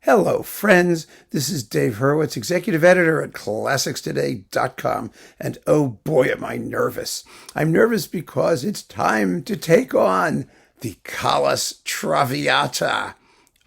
Hello, friends. This is Dave Hurwitz, executive editor at ClassicsToday.com. And oh boy, am I nervous. I'm nervous because it's time to take on the Callas Traviata.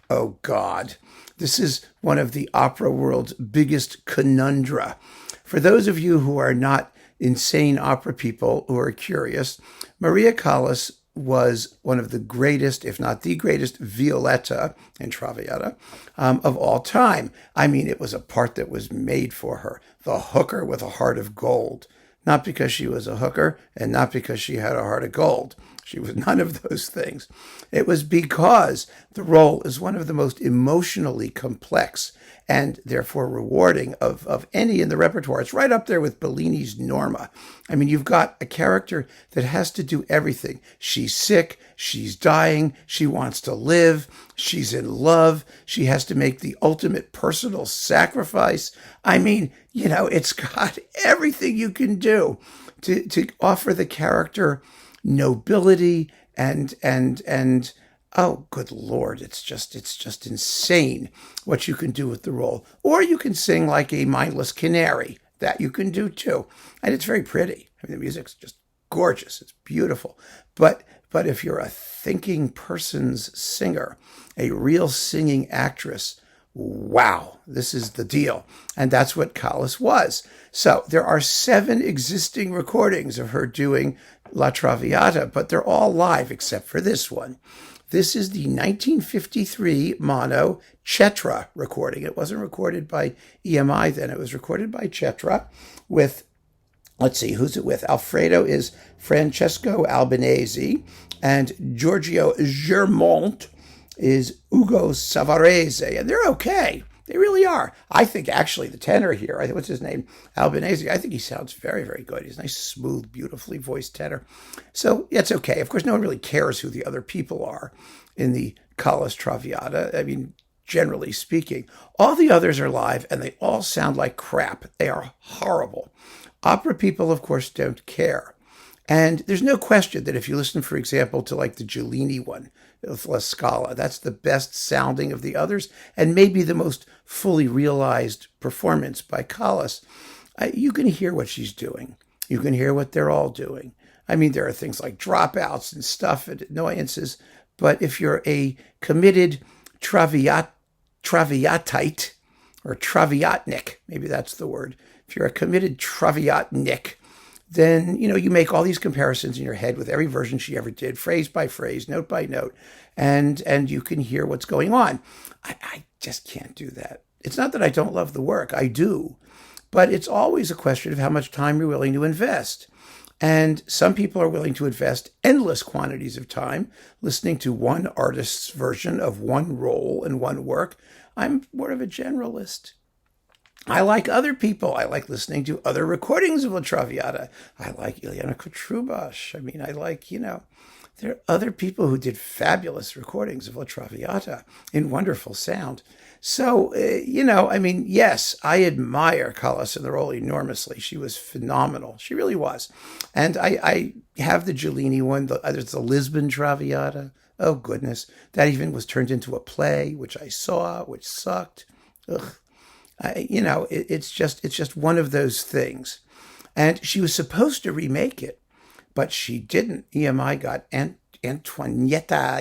Oh God, this is one of the opera world's biggest conundra. For those of you who are not insane opera people who are curious, Maria Callas was one of the greatest, if not the greatest, Violetta in Traviata of all time. I mean, it was a part that was made for her. The hooker with a heart of gold. Not because she was a hooker and not because she had a heart of gold. She was none of those things. It was because the role is one of the most emotionally complex and therefore rewarding of any in the repertoire. It's right up there with Bellini's Norma. I mean, you've got a character that has to do everything. She's sick, she's dying, she wants to live, she's in love, she has to make the ultimate personal sacrifice. I mean, it's got everything you can do to offer the character nobility and oh, good Lord, it's just insane what you can do with the role. Or you can sing like a mindless canary. That you can do too. And it's very pretty. I mean, the music's just gorgeous. It's beautiful. But if you're a thinking person's singer, a real singing actress, wow, this is the deal. And that's what Callas was. So there are 7 existing recordings of her doing La Traviata, but they're all live except for this one. This is the 1953 mono Cetra recording. It wasn't recorded by EMI then. It was recorded by Cetra with, let's see, who's it with? Alfredo is Francesco Albanese, and Giorgio Germont is Ugo Savarese, and they're okay. They really are. I think actually the tenor here, what's his name? Albanese, I think he sounds very, very good. He's a nice, smooth, beautifully voiced tenor. So it's okay. Of course, no one really cares who the other people are in the Callas Traviata. I mean, generally speaking, all the others are live and they all sound like crap. They are horrible. Opera people, of course, don't care. And there's no question that if you listen, for example, to like the Giulini one, La Scala, that's the best sounding of the others and maybe the most fully realized performance by Callas. You can hear what she's doing. You can hear what they're all doing. I mean, there are things like dropouts and stuff and annoyances, but if you're a committed Traviatite or Traviatnik, maybe that's the word. If you're a committed Traviatnik, then, you make all these comparisons in your head with every version she ever did, phrase by phrase, note by note, and you can hear what's going on. I just can't do that. It's not that I don't love the work. I do. But it's always a question of how much time you're willing to invest. And some people are willing to invest endless quantities of time listening to one artist's version of one role and one work. I'm more of a generalist. I like other people. I like listening to other recordings of La Traviata. I like Ilyana Kotrubash. I mean, I like, there are other people who did fabulous recordings of La Traviata in wonderful sound. So, yes, I admire Callas in the role enormously. She was phenomenal. She really was. And I have the Giulini one. There's the Lisbon Traviata. Oh, goodness. That even was turned into a play, which I saw, which sucked. Ugh. It's just one of those things. And she was supposed to remake it, but she didn't. EMI got Antonetta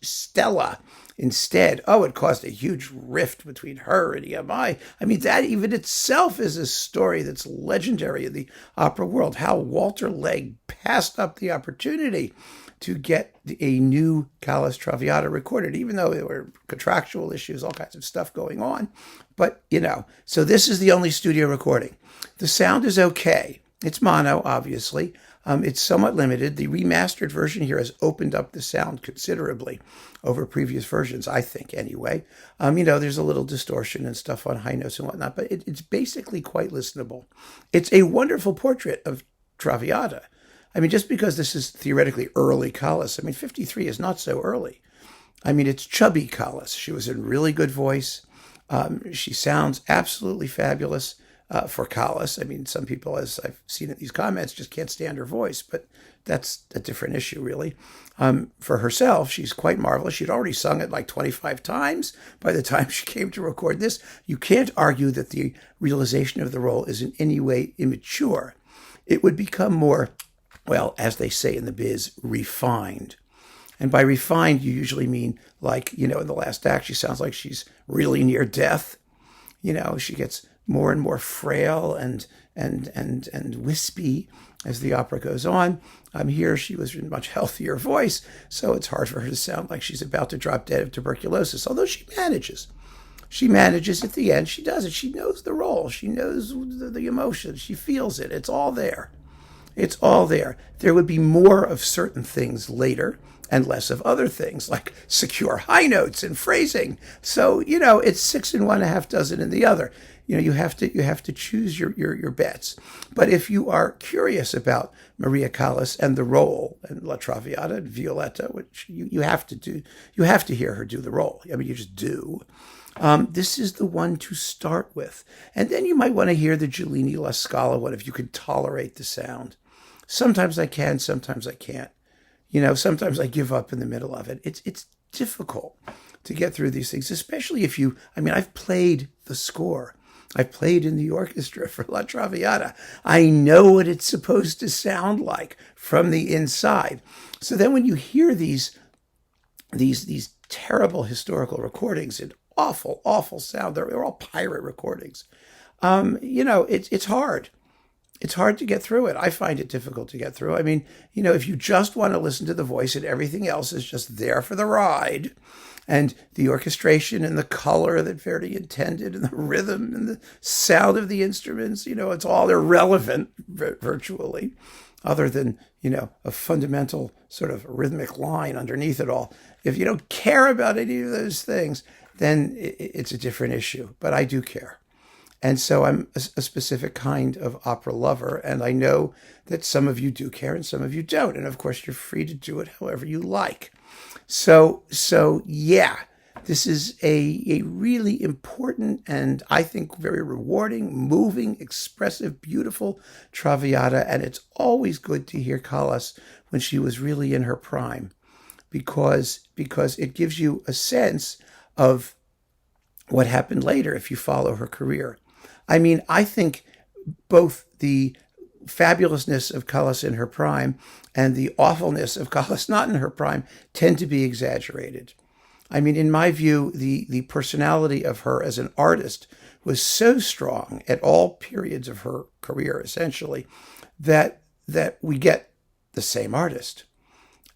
Stella instead. Oh, it caused a huge rift between her and EMI. I mean, that even itself is a story that's legendary in the opera world, how Walter Legg passed up the opportunity to get a new Callas Traviata recorded, even though there were contractual issues, all kinds of stuff going on. But, so this is the only studio recording. The sound is okay. It's mono, obviously. It's somewhat limited. The remastered version here has opened up the sound considerably over previous versions, I think, anyway. There's a little distortion and stuff on high notes and whatnot, but it's basically quite listenable. It's a wonderful portrait of Traviata. I mean, just because this is theoretically early Callas, 53 is not so early. It's chubby Callas. She was in really good voice. She sounds absolutely fabulous. for Callas. I mean, some people, as I've seen in these comments, just can't stand her voice, but that's a different issue, really. For herself, she's quite marvelous. She'd already sung it like 25 times by the time she came to record this. You can't argue that the realization of the role is in any way immature. It would become more, well, as they say in the biz, refined. And by refined, you usually mean like, in the last act, she sounds like she's really near death. She gets more and more frail and wispy as the opera goes on. Here she was in a much healthier voice, so it's hard for her to sound like she's about to drop dead of tuberculosis, although she manages. She manages at the end. She does it. She knows the role. She knows the emotions. She feels it. It's all there. It's all there. There would be more of certain things later and less of other things, like secure high notes and phrasing. So, it's 6 in one, a half dozen in the other. You have to choose your bets. But if you are curious about Maria Callas and the role, and La Traviata and Violetta, which you have to do, you have to hear her do the role. I mean, you just do. This is the one to start with. And then you might want to hear the Giulini La Scala one if you can tolerate the sound. Sometimes I can, sometimes I can't. Sometimes I give up in the middle of it. It's difficult to get through these things, especially if I've played the score. I've played in the orchestra for La Traviata. I know what it's supposed to sound like from the inside. So then when you hear these terrible historical recordings and awful, awful sound, they're all pirate recordings. It's hard. It's hard to get through it. I find it difficult to get through. I mean, if you just want to listen to the voice and everything else is just there for the ride, and the orchestration and the color that Verdi intended and the rhythm and the sound of the instruments, it's all irrelevant virtually, other than, a fundamental sort of rhythmic line underneath it all. If you don't care about any of those things, then it's a different issue. But I do care. And so I'm a specific kind of opera lover, and I know that some of you do care and some of you don't. And of course, you're free to do it however you like. So yeah, this is a really important and I think very rewarding, moving, expressive, beautiful Traviata. And it's always good to hear Callas when she was really in her prime, because it gives you a sense of what happened later if you follow her career. I mean, I think both the fabulousness of Callas in her prime and the awfulness of Callas not in her prime tend to be exaggerated. I mean, in my view, the personality of her as an artist was so strong at all periods of her career, essentially, that we get the same artist.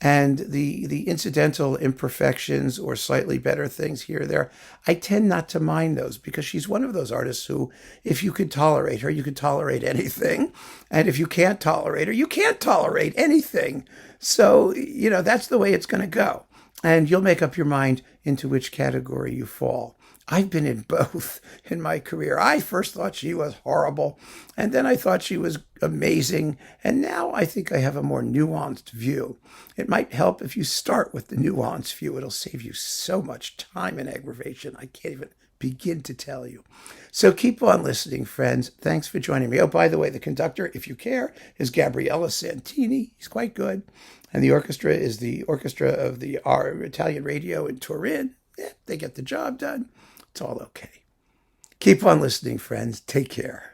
And the incidental imperfections or slightly better things here or there, I tend not to mind those, because she's one of those artists who, if you could tolerate her, you could tolerate anything. And if you can't tolerate her, you can't tolerate anything. So, that's the way it's going to go. And you'll make up your mind into which category you fall. I've been in both in my career. I first thought she was horrible, and then I thought she was amazing, and now I think I have a more nuanced view. It might help if you start with the nuanced view. It'll save you so much time and aggravation. I can't even begin to tell you. So keep on listening, friends. Thanks for joining me. Oh, by the way, the conductor, if you care, is Gabriele Santini. He's quite good. And the orchestra is the Orchestra of the Italian Radio in Turin. Yeah, they get the job done. It's all okay. Keep on listening, friends. Take care.